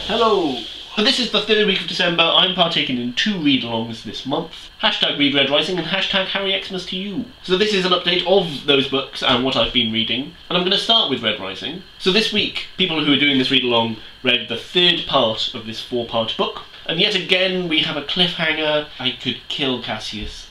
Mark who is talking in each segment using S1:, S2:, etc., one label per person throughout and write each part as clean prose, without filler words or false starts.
S1: Hello! So this is the third week of December. I'm partaking in 2 read-alongs this month. Hashtag Read Red Rising and hashtag Harry Xmas to you. So this is an update of those books and what I've been reading. And I'm going to start with Red Rising. So this week, people who are doing this read-along read the third part of this 4-part book. And yet again, we have a cliffhanger. I could kill Cassius.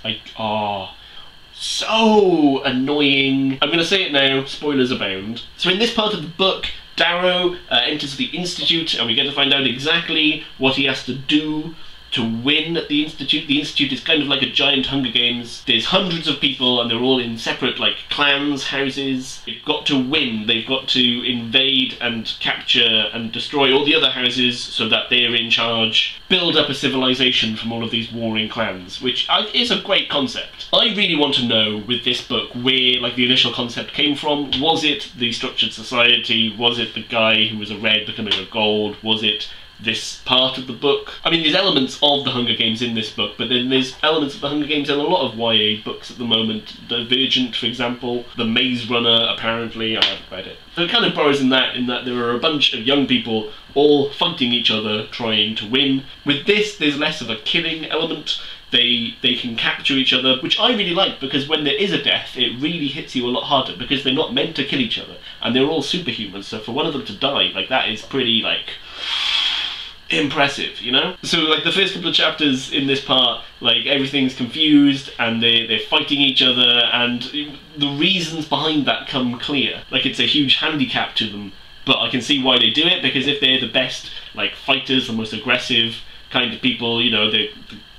S1: So annoying. I'm going to say it now, spoilers abound. So in this part of the book, Darrow enters the Institute, and we get to find out exactly what he has to do to win at the Institute. The Institute is kind of like a giant Hunger Games. There's hundreds of people, and they're all in separate, clans, houses. They've got to win. They've got to invade and capture and destroy all the other houses so that they're in charge. Build up a civilization from all of these warring clans, which is a great concept. I really want to know, with this book, where, the initial concept came from. Was it the structured society? Was it the guy who was a red becoming a gold? Was it this part of the book? I mean, there's elements of the Hunger Games in this book, but then there's elements of the Hunger Games in a lot of YA books at the moment. Divergent, for example, The Maze Runner, apparently, I haven't read it. So it kind of borrows in that there are a bunch of young people all fighting each other, trying to win. With this, there's less of a killing element. They can capture each other, which I really like, because when there is a death, it really hits you a lot harder, because they're not meant to kill each other, and they're all superhumans, so for one of them to die, that is pretty, impressive, you know? So, the first couple of chapters in this part, everything's confused, and they're fighting each other, and the reasons behind that come clear. It's a huge handicap to them, but I can see why they do it, because if they're the best, fighters, the most aggressive kind of people, the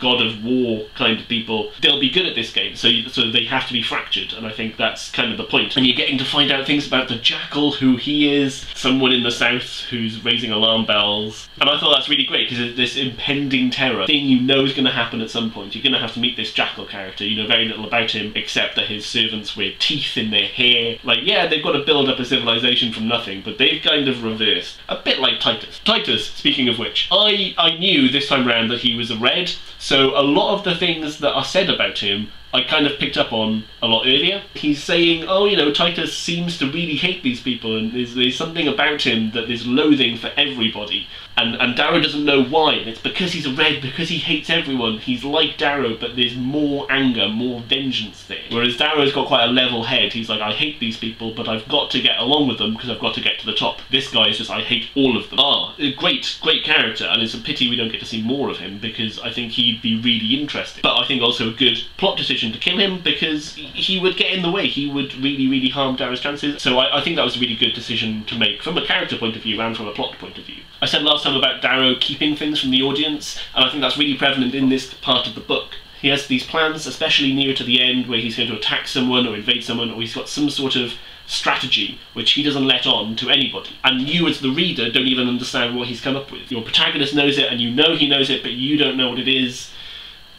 S1: god of war kind of people, they'll be good at this game, so they have to be fractured, and I think that's kind of the point. And you're getting to find out things about the Jackal, who he is, someone in the south who's raising alarm bells, and I thought that's really great, because it's this impending terror thing you know is going to happen at some point. You're going to have to meet this Jackal character. You know very little about him, except that his servants wear teeth in their hair. Yeah, they've got to build up a civilization from nothing, but they've kind of reversed. A bit like Titus. Titus, speaking of which, I knew this time round that he was a red, so a lot of the things that are said about him I kind of picked up on a lot earlier. He's saying, Titus seems to really hate these people, and there's something about him that there's loathing for everybody. And Darrow doesn't know why, and it's because he's a red, because he hates everyone. He's like Darrow, but there's more anger, more vengeance there. Whereas Darrow's got quite a level head. He's like, I hate these people, but I've got to get along with them because I've got to get to the top. This guy is just, I hate all of them. A great character, and it's a pity we don't get to see more of him, because I think he'd be really interesting. But I think also a good plot decision to kill him, because he would get in the way. He would really, really harm Darrow's chances. So I think that was a really good decision to make from a character point of view and from a plot point of view. I said last time about Darrow keeping things from the audience, and I think that's really prevalent in this part of the book. He has these plans, especially near to the end, where he's going to attack someone or invade someone, or he's got some sort of strategy which he doesn't let on to anybody. And you as the reader don't even understand what he's come up with. Your protagonist knows it, and you know he knows it, but you don't know what it is.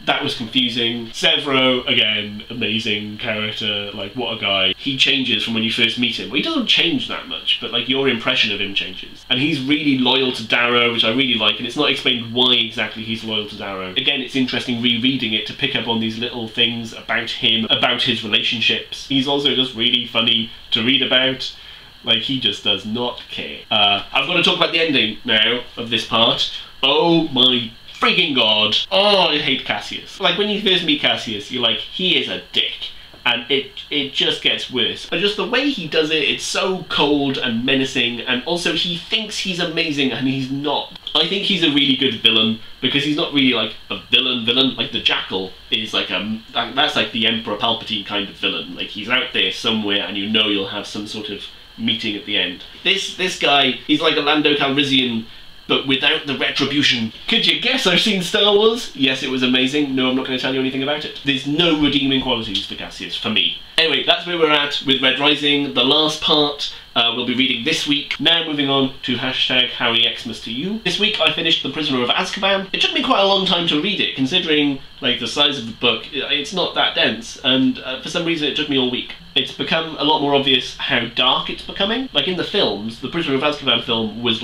S1: That was confusing. Severo, again, amazing character, what a guy. He changes from when you first meet him. Well, he doesn't change that much, but your impression of him changes. And he's really loyal to Darrow, which I really like, and it's not explained why exactly he's loyal to Darrow. Again, it's interesting rereading it to pick up on these little things about him, about his relationships. He's also just really funny to read about. He just does not care. I've got to talk about the ending now of this part. Oh my freaking god. Oh, I hate Cassius. When you first meet Cassius, you're like, he is a dick. And it just gets worse. But just the way he does it, it's so cold and menacing, and also he thinks he's amazing and he's not. I think he's a really good villain, because he's not really a villain. The Jackal is that's the Emperor Palpatine kind of villain. He's out there somewhere, and you know you'll have some sort of meeting at the end. This guy, he's like a Lando Calrissian, but without the retribution. Could you guess I've seen Star Wars? Yes, it was amazing. No, I'm not going to tell you anything about it. There's no redeeming qualities for Cassius, for me. Anyway, that's where we're at with Red Rising. The last part we'll be reading this week. Now moving on to hashtag Harry Xmas to you. This week I finished The Prisoner of Azkaban. It took me quite a long time to read it, considering the size of the book. It's not that dense, and for some reason it took me all week. It's become a lot more obvious how dark it's becoming. In the films, the Prisoner of Azkaban film was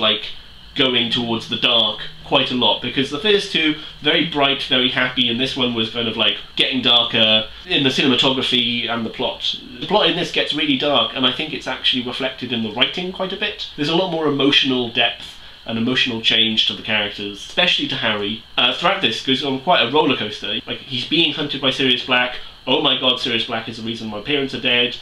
S1: going towards the dark quite a lot, because the first two, very bright, very happy, and this one was kind of getting darker in the cinematography and the plot. The plot in this gets really dark, and I think it's actually reflected in the writing quite a bit. There's a lot more emotional depth an emotional change to the characters, especially to Harry. Throughout this goes on quite a roller coaster. Like, he's being hunted by Sirius Black. Oh my god, Sirius Black is the reason my parents are dead.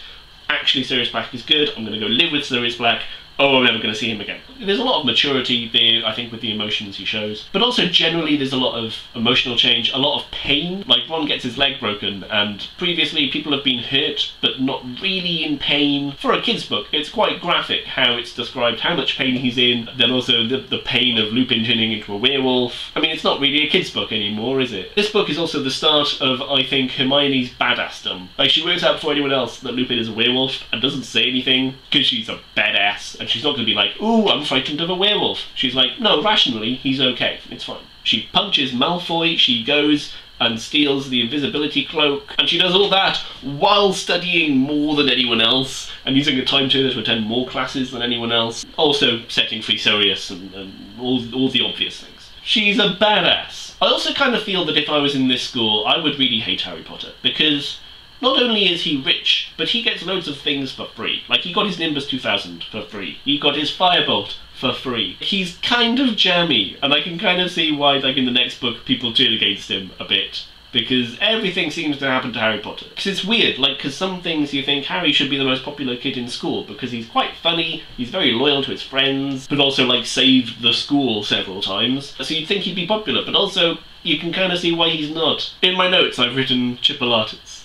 S1: Actually, Sirius Black is good. I'm going to go live with Sirius Black. Oh, I'm never going to see him again. There's a lot of maturity there, I think, with the emotions he shows. But also, generally, there's a lot of emotional change, a lot of pain. Like, Ron gets his leg broken, and previously people have been hurt, but not really in pain. For a kid's book, it's quite graphic how it's described how much pain he's in, then also the pain of Lupin turning into a werewolf. I mean, it's not really a kid's book anymore, is it? This book is also the start of, I think, Hermione's badassdom. Like, she works out before anyone else that Lupin is a werewolf, and doesn't say anything, because she's a badass, and she's not going to be like, ooh, I'm frightened of a werewolf. She's like, no, rationally, he's okay. It's fine. She punches Malfoy, she goes and steals the invisibility cloak, and she does all that while studying more than anyone else, and using a time turner to attend more classes than anyone else. Also setting free Sirius and all the obvious things. She's a badass. I also kind of feel that if I was in this school, I would really hate Harry Potter, because not only is he rich, but he gets loads of things for free. Like, he got his Nimbus 2000 for free. He got his Firebolt for free. He's kind of jammy, and I can kind of see why, like, in the next book, people turn against him a bit. Because everything seems to happen to Harry Potter. Because it's weird, like, because some things you think Harry should be the most popular kid in school, because he's quite funny, he's very loyal to his friends, but also, like, saved the school several times. So you'd think he'd be popular, but also, you can kind of see why he's not. In my notes, I've written chipolatas.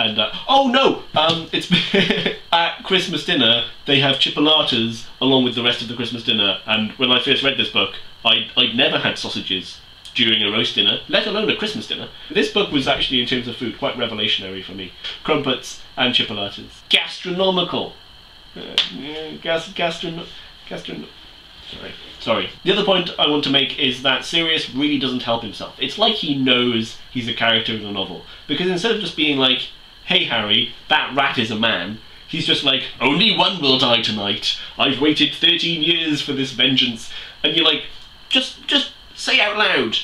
S1: And, oh no! It's at Christmas dinner, they have chipolatas along with the rest of the Christmas dinner, and when I first read this book, I'd never had sausages during a roast dinner, let alone a Christmas dinner. This book was actually, in terms of food, quite revelationary for me. Crumpets and chipolatas. Gastronomical. Sorry. The other point I want to make is that Sirius really doesn't help himself. It's like he knows he's a character in the novel, because instead of just being like, hey Harry, that rat is a man, he's just like, only one will die tonight. I've waited 13 years for this vengeance. And you're like, just say out loud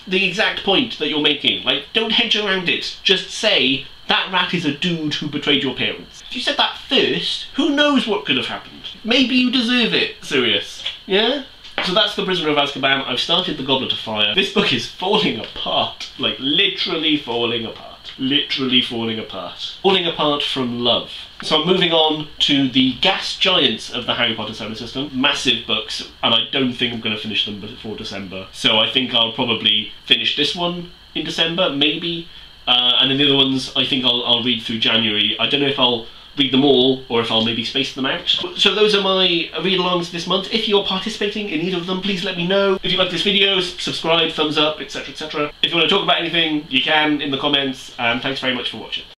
S1: the exact point that you're making. Like, don't hedge around it. Just say, that rat is a dude who betrayed your parents. If you said that first, who knows what could have happened? Maybe you deserve it, Sirius. Yeah? So that's The Prisoner of Azkaban. I've started The Goblet of Fire. This book is falling apart. Like, literally falling apart. Literally falling apart. Falling apart from love. So I'm moving on to the gas giants of the Harry Potter solar system. Massive books, and I don't think I'm going to finish them before December. So I think I'll probably finish this one in December, maybe. And then the other ones, I think I'll read through January. I don't know if I'll read them all, or if I'll maybe space them out. So those are my read-alongs this month. If you're participating in either of them, please let me know. If you like this video, subscribe, thumbs up, etc, etc. If you want to talk about anything, you can in the comments, and thanks very much for watching.